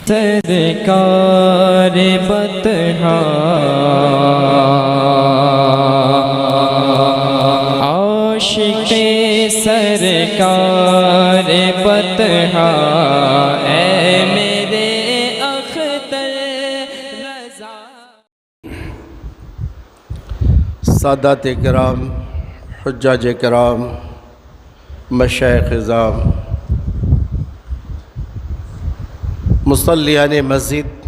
سرکار بطحا عاشق سرکار بطحا اے میرے اختر رضا۔ سادات کرام، حجاج کرام، مشائخ اعظام، مصلیان مسجد،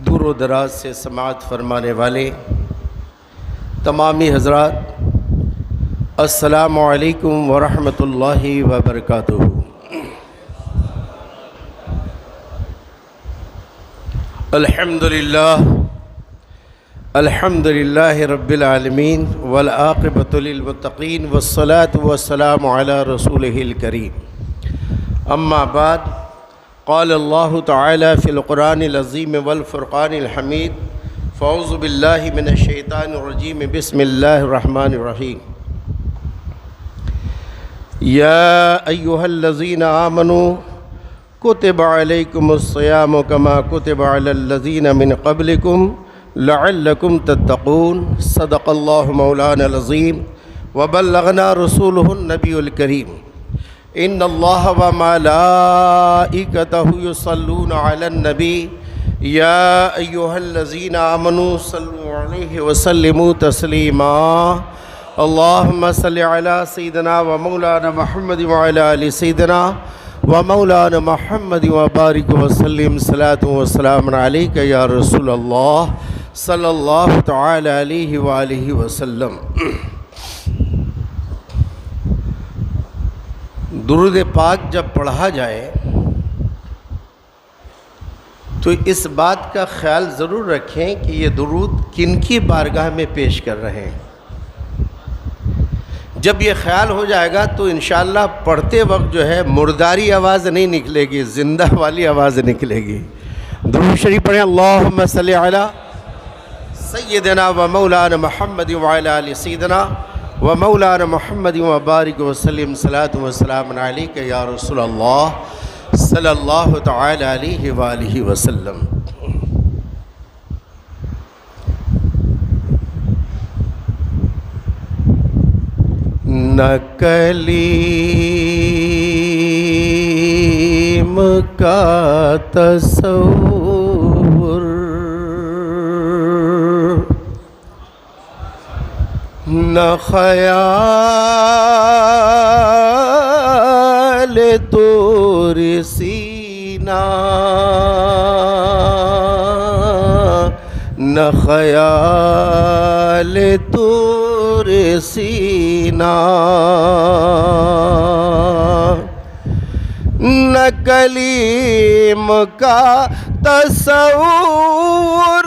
دور و دراز سے سماعت فرمانے والے تمامی حضرات، السلام علیکم ورحمۃ اللہ وبرکاتہ۔ الحمد للہ رب العالمین والعاقبۃ للمتقین والصلاة والسلام علی رسولہ الکریم، اما بعد، قال اللہ تعالی فی القرآن العظیم والفرقان الحمید، فاعوذ باللہ من الشیطان الرجیم، بسم اللہ الرحمن الرحیم۔ یا ایہا الذین آمنوا کتب علیکم الصیام کما کتب علی الذین من قبلکم لعلکم تتقون، صدق اللہ مولانا العظیم وبلغنا رسولہ النبی الکریم۔ ان اللہ وملائکتہ یصلون علی النبی یا ایہا الذین آمنوا صلوا علیہ وسلموا تسلیما، اللہم صل علی سیدنا و مولانا محمد وعلی آل سیدنا و مولانا محمد وبارک وسلم، صلاۃ و سلام علیک یا رسول اللہ صلی اللہ تعالی علیہ وآلہ وسلم۔ درود پاک جب پڑھا جائے تو اس بات کا خیال ضرور رکھیں کہ یہ درود کن کی بارگاہ میں پیش کر رہے ہیں۔ جب یہ خیال ہو جائے گا تو انشاءاللہ پڑھتے وقت جو ہے مرداری آواز نہیں نکلے گی، زندہ والی آواز نکلے گی۔ درود شریف پڑھیں، اللہم صلی علی سیدنا و مولانا محمد وعلی آل سیدنا و مولانا محمد وبارک وسلم، صلاۃ و سلام علیک یا رسول اللہ صلی اللہ تعالی علیہ وآلہ وسلم۔ نہ کلیم کا تصور، نہ خیال طور سینہ، نہ خیال طور سینہ، نہ کلیم کا تصور،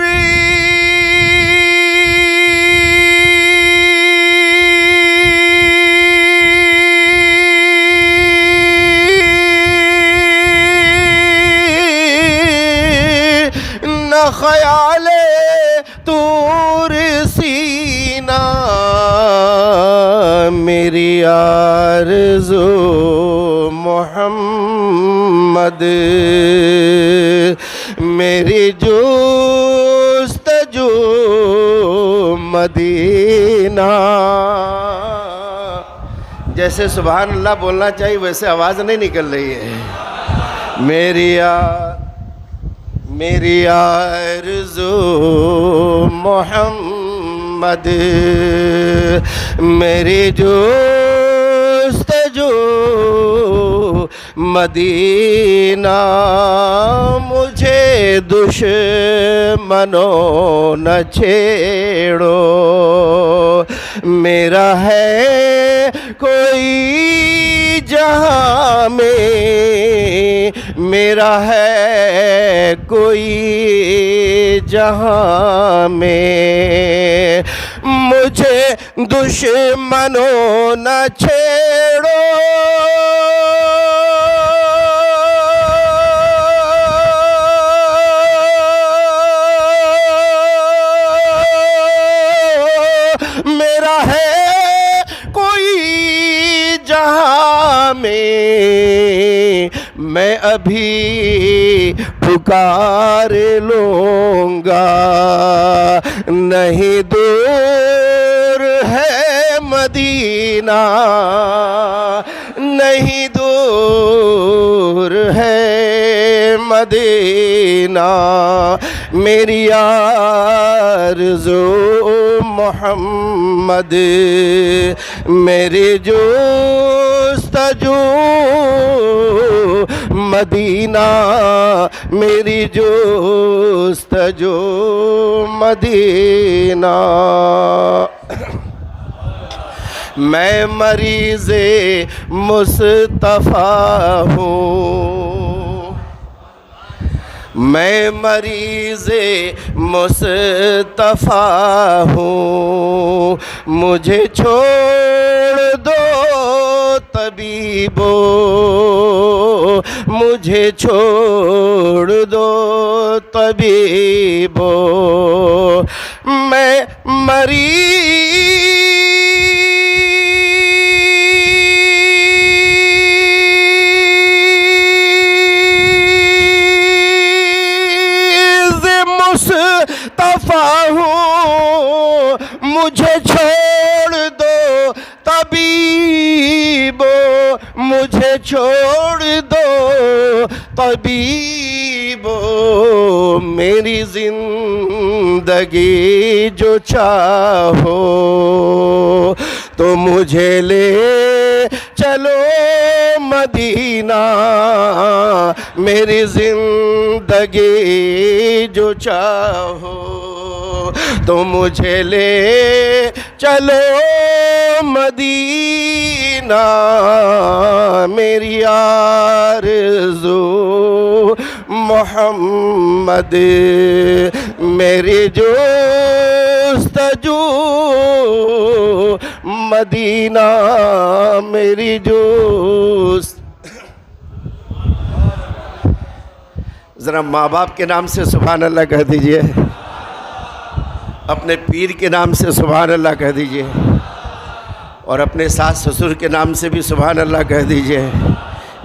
خیال طور سینہ، میری آرزو محمد، میری جستجو مدینہ۔ جیسے سبحان اللہ بولنا چاہیے ویسے آواز نہیں نکل رہی ہے۔ میری آرزو محمد، میری جستجو مدینہ، مجھے دشمنوں نہ چھیڑو، میرا ہے کوئی جہاں میں، میرا ہے کوئی جہاں میں، مجھے دشمنوں نہ چھیڑو، میرا ہے کوئی جہاں میں، میں ابھی پکار لوں گا نہیں دور ہے مدینہ نہیں دور ہے مدینہ میری آرزو محمد میری جستجو مدینہ میری جستجو مدینہ میں مریض مصطفیٰ ہوں میں مریض مصطفیٰ ہوں مجھے چھوڑ دو طبیبو مجھے چھوڑ دو طبیبو میں مصطفیٰ ہوں مجھے چھوڑ دو طبیبو مجھے چھوڑ دو طبیبو میری زندگی جو چاہو تو مجھے لے چلو مدینہ میری زندگی جو چاہو تو مجھے لے چلو مدینہ میری آرزو محمد میری جستجو مدینہ میری ذرا ماں باپ کے نام سے سبحان اللہ کہہ دیجئے اپنے پیر کے نام سے سبحان اللہ کہہ دیجئے اور اپنے ساس سسر کے نام سے بھی سبحان اللہ کہہ دیجئے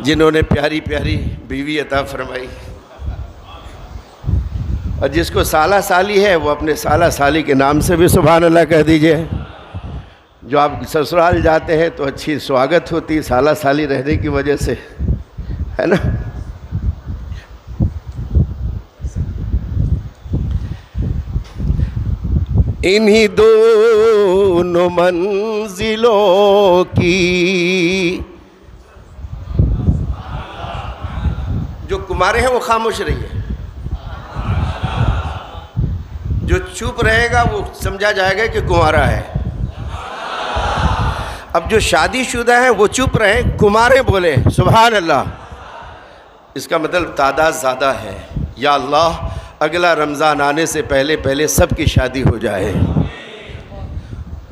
جنہوں نے پیاری پیاری بیوی عطا فرمائی اور جس کو سالہ سالی ہے وہ اپنے سالہ سالی کے نام سے بھی سبحان اللہ کہہ دیجئے جو آپ سسرال جاتے ہیں تو اچھی سواگت ہوتی سالہ سالی رہنے کی وجہ سے ہے نا انہی دونوں منزلوں کی جو کمارے ہیں وہ خاموش رہیے جو چپ رہے گا وہ سمجھا جائے گا کہ کمارا ہے اب جو شادی شدہ ہیں وہ چپ رہے کمارے بولے سبحان اللہ اس کا مطلب تعداد زیادہ ہے یا اللہ اگلا رمضان آنے سے پہلے سب کی شادی ہو جائے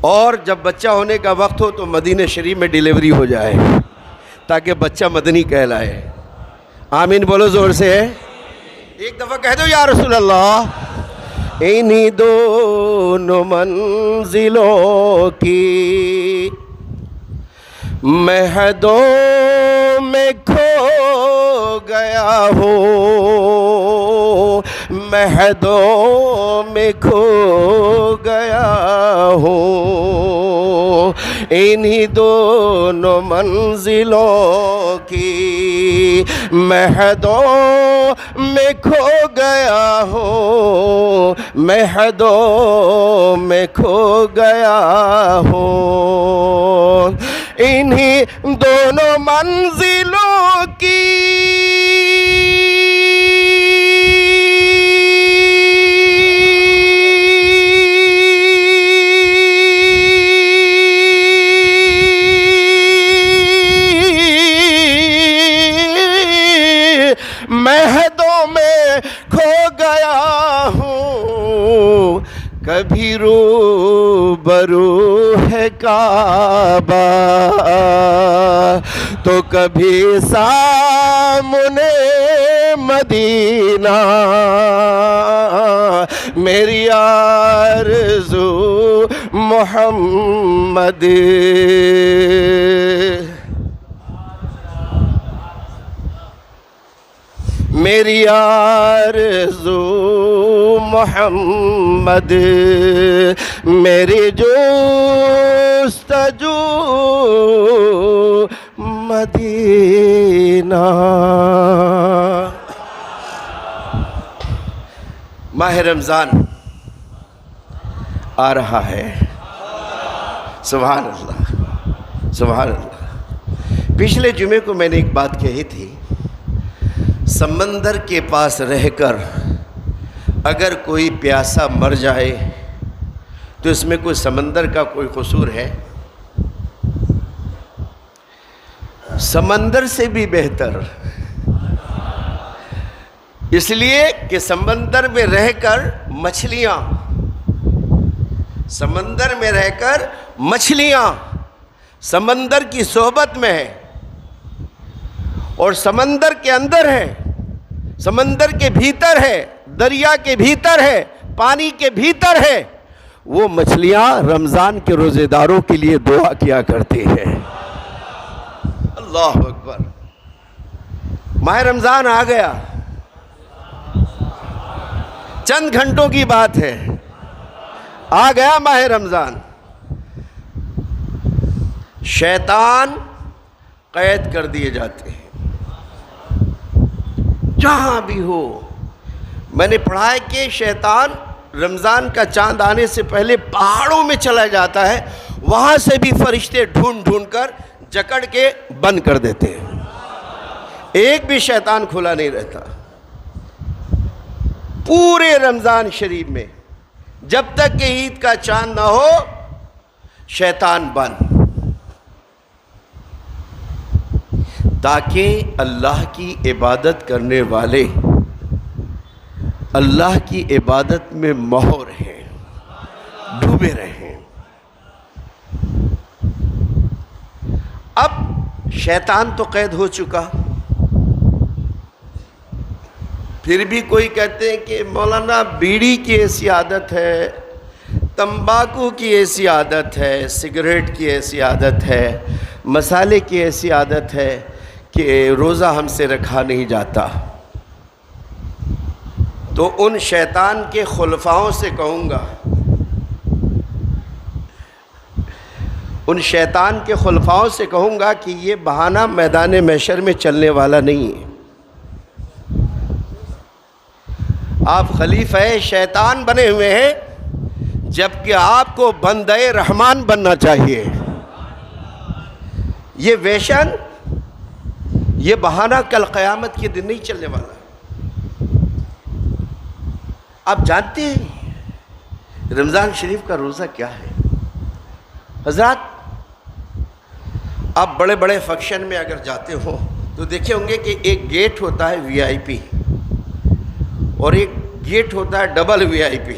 اور جب بچہ ہونے کا وقت ہو تو مدینہ شریف میں ڈیلیوری ہو جائے تاکہ بچہ مدنی کہلائے آمین بولو زور سے ایک دفعہ کہہ دو یا رسول اللہ انہی دونوں منزلوں کی مہدوں میں کھو گیا ہوں مہدوں میں کھو گیا ہوں انہی دونوں منزلوں کی مہدوں میں کھو گیا ہوں مہدوں میں کھو گیا ہوں انہی دونوں منزلوں کی مہدوں میں کھو گیا ہوں کبھی روبرو ہے کعبہ تو کبھی سامنے مدینہ میری آرزو محمد میری آرزو محمد، میری جستجو مدینہ۔ ماہ رمضان آ رہا ہے، سبحان اللہ سبحان اللہ۔ پچھلے جمعے کو میں نے ایک بات کہی تھی، سمندر کے پاس رہ کر اگر کوئی پیاسا مر جائے تو اس میں کوئی سمندر کا کوئی قصور ہے؟ سمندر سے بھی بہتر، اس لیے کہ سمندر میں رہ کر مچھلیاں، سمندر میں رہ کر مچھلیاں سمندر کی صحبت میں ہے، اور سمندر کے اندر ہے، سمندر کے بھیتر ہے، دریا کے بھیتر ہے، پانی کے بھیتر ہے۔ وہ مچھلیاں رمضان کے روزے داروں کے لیے دعا کیا کرتی ہیں۔ اللہ اکبر۔ ماہ رمضان آ گیا، چند گھنٹوں کی بات ہے، آ گیا ماہ رمضان۔ شیطان قید کر دیے جاتے ہیں جہاں بھی ہو۔ میں نے پڑھا ہے کہ شیطان رمضان کا چاند آنے سے پہلے پہاڑوں میں چلا جاتا ہے، وہاں سے بھی فرشتے ڈھونڈ ڈھونڈ کر جکڑ کے بند کر دیتے ہیں، ایک بھی شیطان کھلا نہیں رہتا پورے رمضان شریف میں۔ جب تک کہ عید کا چاند نہ ہو شیطان بند، تاکہ اللہ کی عبادت کرنے والے اللہ کی عبادت میں مہو رہیں، ڈوبے رہیں۔ اب شیطان تو قید ہو چکا، پھر بھی کوئی کہتے ہیں کہ مولانا بیڑی کی ایسی عادت ہے، تمباکو کی ایسی عادت ہے، سگریٹ کی ایسی عادت ہے، مسالے کی ایسی عادت ہے کہ روزہ ہم سے رکھا نہیں جاتا۔ تو ان شیطان کے خلفاؤں سے کہوں گا، ان شیطان کے خلفاؤں سے کہوں گا کہ یہ بہانہ میدان محشر میں چلنے والا نہیں ہے۔ آپ خلیفہ شیطان بنے ہوئے ہیں، جبکہ آپ کو بندہ رحمان بننا چاہیے۔ یہ ویشن، یہ بہانہ کل قیامت کے دن نہیں چلنے والا۔ آپ جانتے ہیں رمضان شریف کا روزہ کیا ہے؟ حضرات، آپ بڑے بڑے فنکشن میں اگر جاتے ہو تو دیکھے ہوں گے کہ ایک گیٹ ہوتا ہے وی آئی پی اور ایک گیٹ ہوتا ہے ڈبل وی آئی پی،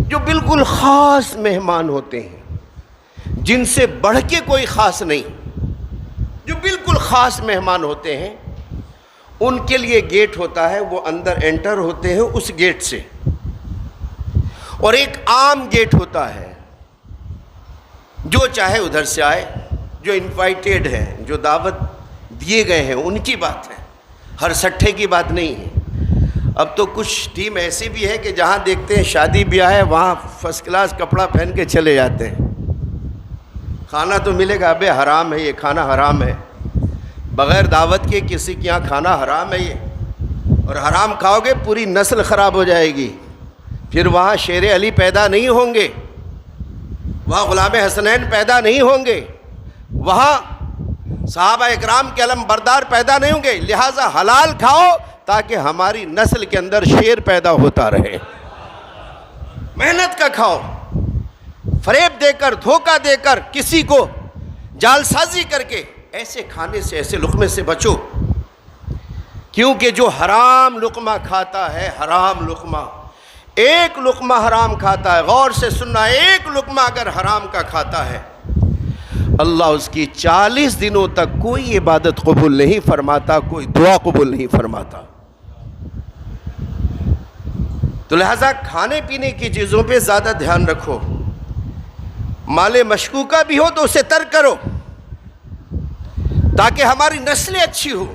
جو بالکل خاص مہمان ہوتے ہیں، جن سے بڑھ کے کوئی خاص نہیں، جو بالکل خاص مہمان ہوتے ہیں، ان کے لیے گیٹ ہوتا ہے، وہ اندر انٹر ہوتے ہیں اس گیٹ سے، اور ایک عام گیٹ ہوتا ہے، جو چاہے ادھر سے آئے، جو انوائٹیڈ ہیں، جو دعوت دیے گئے ہیں، ان کی بات ہے، ہر سٹھے کی بات نہیں ہے۔ اب تو کچھ ٹیم ایسی بھی ہے کہ جہاں دیکھتے ہیں شادی بیاہ ہے وہاں فرسٹ کلاس کپڑا پہن کے چلے جاتے ہیں، کھانا تو ملے گا، ابے حرام ہے، یہ کھانا حرام ہے، بغیر دعوت کے کسی کے یہاں کھانا حرام ہے یہ، اور حرام کھاؤ گے پوری نسل خراب ہو جائے گی، پھر وہاں شیر علی پیدا نہیں ہوں گے، وہاں غلام حسنین پیدا نہیں ہوں گے، وہاں صحابہ اکرام کے علم بردار پیدا نہیں ہوں گے۔ لہٰذا حلال کھاؤ تاکہ ہماری نسل کے اندر شیر پیدا ہوتا رہے، محنت کا کھاؤ، فریب دے کر، دھوکہ دے کر، کسی کو جالسازی کر کے ایسے کھانے سے، ایسے لقمے سے بچو، کیونکہ جو حرام لقمہ کھاتا ہے، حرام لقمہ، ایک لقمہ حرام کھاتا ہے، غور سے سننا، ایک لقمہ اگر حرام کا کھاتا ہے، اللہ اس کی 40 دنوں تک کوئی عبادت قبول نہیں فرماتا، کوئی دعا قبول نہیں فرماتا۔ تو لہذا کھانے پینے کی چیزوں پہ زیادہ دھیان رکھو، مال مشکوکہ بھی ہو تو اسے ترک کرو، تاکہ ہماری نسلیں اچھی ہو.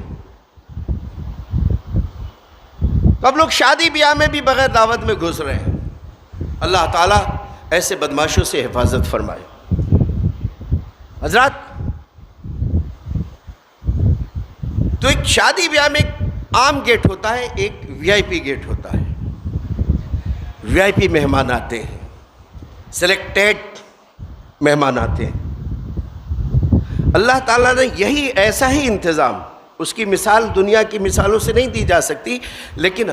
اب لوگ شادی بیاہ میں بھی بغیر دعوت میں گھس رہے ہیں. اللہ تعالیٰ ایسے بدماشوں سے حفاظت فرمائے. حضرات، تو ایک شادی بیاہ میں ایک عام گیٹ ہوتا ہے، ایک وی آئی پی گیٹ ہوتا ہے. وی آئی پی مہمان آتے ہیں، سلیکٹڈ مہمان آتے ہیں. اللہ تعالیٰ نے یہی ایسا ہی انتظام، اس کی مثال دنیا کی مثالوں سے نہیں دی جا سکتی، لیکن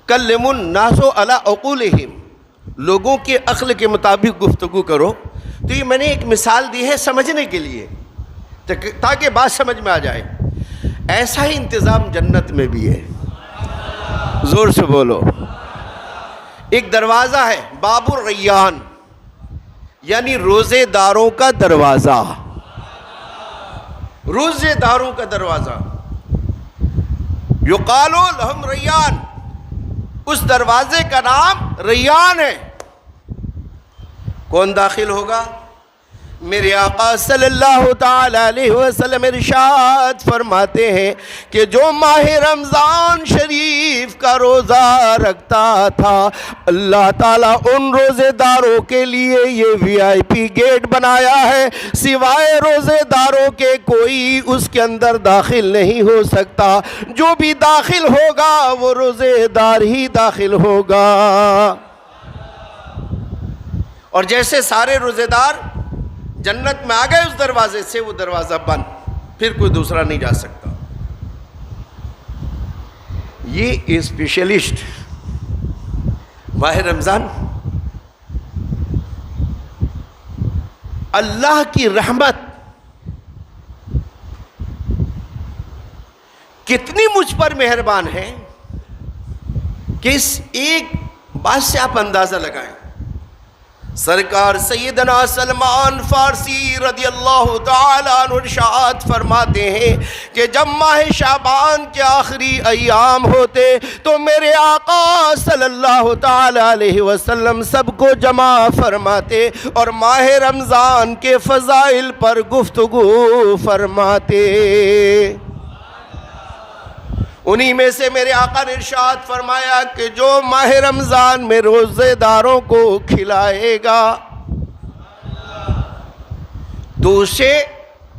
کلم الناس علی عقولہم، لوگوں کے عقل کے مطابق گفتگو کرو. تو یہ میں نے ایک مثال دی ہے سمجھنے کے لیے، تاکہ بات سمجھ میں آ جائے. ایسا ہی انتظام جنت میں بھی ہے. زور سے بولو. ایک دروازہ ہے باب الریان، یعنی روزے داروں کا دروازہ. روزے داروں کا دروازہ. یقال لہم ریان، اس دروازے کا نام ریان ہے. کون داخل ہوگا؟ میرے آقا صلی اللہ تعالی علیہ وسلم ارشاد فرماتے ہیں کہ جو ماہ رمضان شریف کا روزہ رکھتا تھا، اللہ تعالیٰ ان روزے داروں کے لیے یہ وی آئی پی گیٹ بنایا ہے، سوائے روزے داروں کے کوئی اس کے اندر داخل نہیں ہو سکتا. جو بھی داخل ہوگا وہ روزے دار ہی داخل ہوگا. اور جیسے سارے روزے دار جنت میں آ گئے اس دروازے سے، وہ دروازہ بند، پھر کوئی دوسرا نہیں جا سکتا. یہ اسپیشلسٹ ماہ رمضان اللہ کی رحمت کتنی مجھ پر مہربان ہے کہ اس ایک بات سے آپ اندازہ لگائیں. سرکار سیدنا سلمان فارسی رضی اللہ تعالیٰ عنہ ارشاد فرماتے ہیں کہ جب ماہ شعبان کے آخری ایام ہوتے تو میرے آقا صلی اللہ تعالیٰ علیہ وسلم سب کو جمع فرماتے اور ماہ رمضان کے فضائل پر گفتگو فرماتے. انہی میں سے میرے آقا نے ارشاد فرمایا کہ جو ماہ رمضان میں روزے داروں کو کھلائے گا تو اسے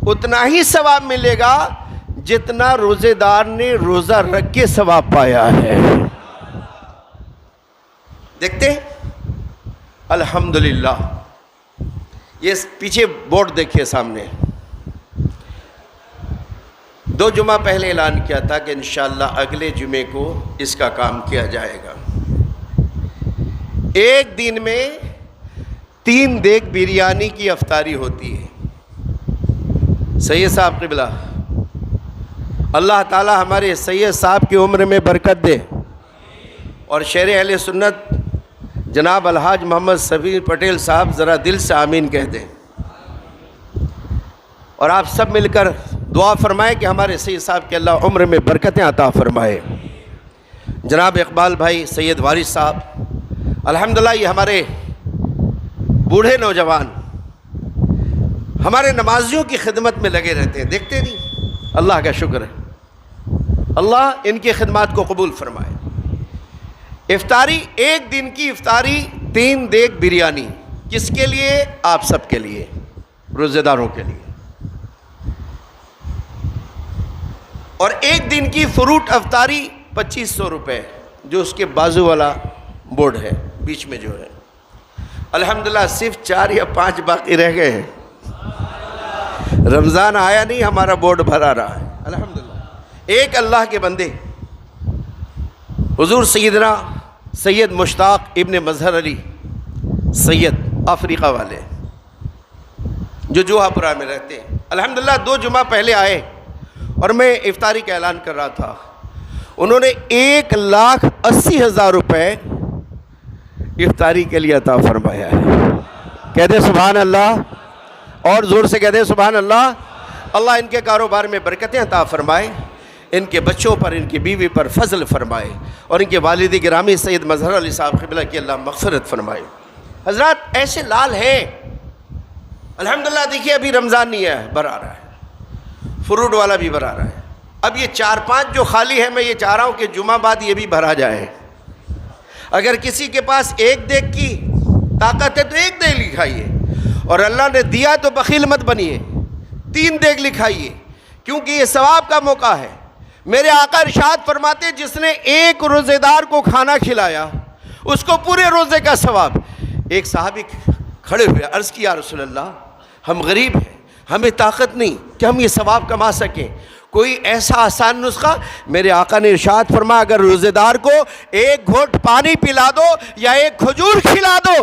اتنا ہی ثواب ملے گا جتنا روزے دار نے روزہ رکھ کے ثواب پایا ہے. دیکھتے ہیں الحمدللہ. یہ پیچھے بورڈ دیکھیے سامنے، 2 جمعہ پہلے اعلان کیا تھا کہ انشاءاللہ اگلے جمعے کو اس کا کام کیا جائے گا. ایک دن میں 3 دیگ بریانی کی افطاری ہوتی ہے. سید صاحب قبلہ، اللہ تعالی ہمارے سید صاحب کی عمر میں برکت دے، اور شیر اہل سنت جناب الحاج محمد سفیر پٹیل صاحب ذرا دل سے آمین کہہ دیں. اور آپ سب مل کر دعا فرمائے کہ ہمارے سید صاحب کے اللہ عمر میں برکتیں عطا فرمائے. جناب اقبال بھائی، سید وارث صاحب، الحمدللہ یہ ہمارے بوڑھے نوجوان ہمارے نمازیوں کی خدمت میں لگے رہتے ہیں، دیکھتے نہیں. اللہ کا شکر ہے، اللہ ان کی خدمات کو قبول فرمائے. افطاری، ایک دن کی افطاری 3 دیگ بریانی، کس کے لیے؟ آپ سب کے لیے، روزے داروں کے لیے. اور ایک دن کی فروٹ افطاری 2500 روپے، جو اس کے بازو والا بورڈ ہے بیچ میں جو ہے. الحمدللہ صرف 4 یا 5 باقی رہ گئے ہیں. رمضان آیا نہیں، ہمارا بورڈ بھرا رہا ہے الحمدللہ. ایک اللہ کے بندے حضور سیدنا سید مشتاق ابن مظہر علی سید، افریقہ والے، جو جوہا پورہ میں رہتے ہیں، الحمدللہ 2 جمعہ پہلے آئے اور میں افطاری کا اعلان کر رہا تھا. انہوں نے 1,80,000 روپے افطاری کے لیے عطا فرمایا ہے. کہتے سبحان اللہ، اور زور سے کہتے سبحان اللہ. اللہ ان کے کاروبار میں برکتیں عطا فرمائے، ان کے بچوں پر، ان کی بیوی پر فضل فرمائے، اور ان کے والد گرامی سید مظہر علی صاحب قبلہ کی اللہ مغفرت فرمائے. حضرات ایسے لال ہیں الحمدللہ. دیکھیے ابھی رمضان نہیں ہے، بھر آ رہا ہے. فروٹ والا بھی بھرا رہا ہے. اب یہ 4-5 جو خالی ہے، میں یہ چاہ رہا ہوں کہ جمعہ بعد یہ بھی بھرا جائے. اگر کسی کے پاس 1 دیگ کی طاقت ہے تو 1 دیگ لکھائیے، اور اللہ نے دیا تو بخیل مت بنیے، 3 دیگ لکھائیے، کیونکہ یہ ثواب کا موقع ہے. میرے آقا ارشاد فرماتے جس نے 1 روزے دار کو کھانا کھلایا اس کو پورے روزے کا ثواب. ایک صحابی کھڑے ہوئے، عرض کی یا رسول اللہ ہم غریب ہیں، ہمیں طاقت نہیں کہ ہم یہ ثواب کما سکیں، کوئی ایسا آسان نسخہ؟ میرے آقا نے ارشاد فرمایا اگر روزے دار کو 1 گھونٹ پانی پلا دو یا 1 کھجور کھلا دو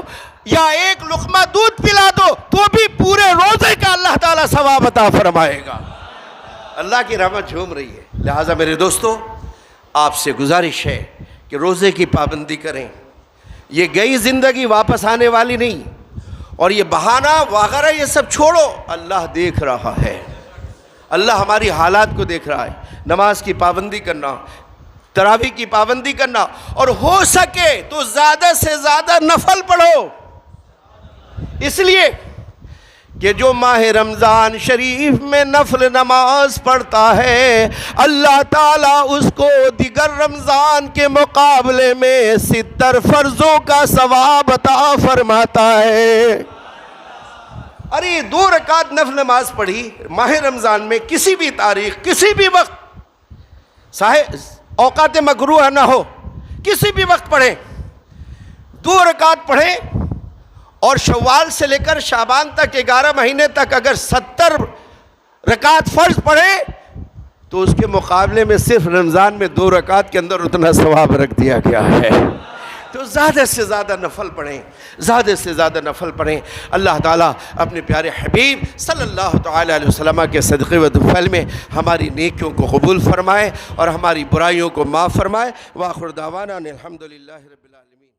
یا 1 لقمہ دودھ پلا دو تو بھی پورے روزے کا اللہ تعالیٰ ثواب عطا فرمائے گا. اللہ کی رحمت جھوم رہی ہے. لہٰذا میرے دوستو، آپ سے گزارش ہے کہ روزے کی پابندی کریں. یہ گئی زندگی واپس آنے والی نہیں، اور یہ بہانہ وغیرہ یہ سب چھوڑو. اللہ دیکھ رہا ہے، اللہ ہماری حالات کو دیکھ رہا ہے. نماز کی پابندی کرنا، تراویح کی پابندی کرنا، اور ہو سکے تو زیادہ سے زیادہ نفل پڑھو. اس لیے کہ جو ماہ رمضان شریف میں نفل نماز پڑھتا ہے اللہ تعالیٰ اس کو دیگر رمضان کے مقابلے میں 70 فرضوں کا ثواب عطا فرماتا ہے. ارے 2 رکعت نفل نماز پڑھی ماہ رمضان میں، کسی بھی تاریخ کسی بھی وقت، اوقات مکروہ نہ ہو، کسی بھی وقت پڑھیں، 2 رکعت پڑھیں، اور شوال سے لے کر شعبان تک 11 مہینے تک اگر 70 رکعت فرض پڑھے تو اس کے مقابلے میں صرف رمضان میں 2 رکعت کے اندر اتنا ثواب رکھ دیا گیا ہے. تو زیادہ سے زیادہ نفل پڑھیں، زیادہ سے زیادہ نفل پڑھیں. اللہ تعالیٰ اپنے پیارے حبیب صلی اللہ تعالیٰ علیہ وسلم کے صدقے و طفیل میں ہماری نیکیوں کو قبول فرمائے اور ہماری برائیوں کو معاف فرمائے. وآخر دعوانا الحمدللہ رب العالمین.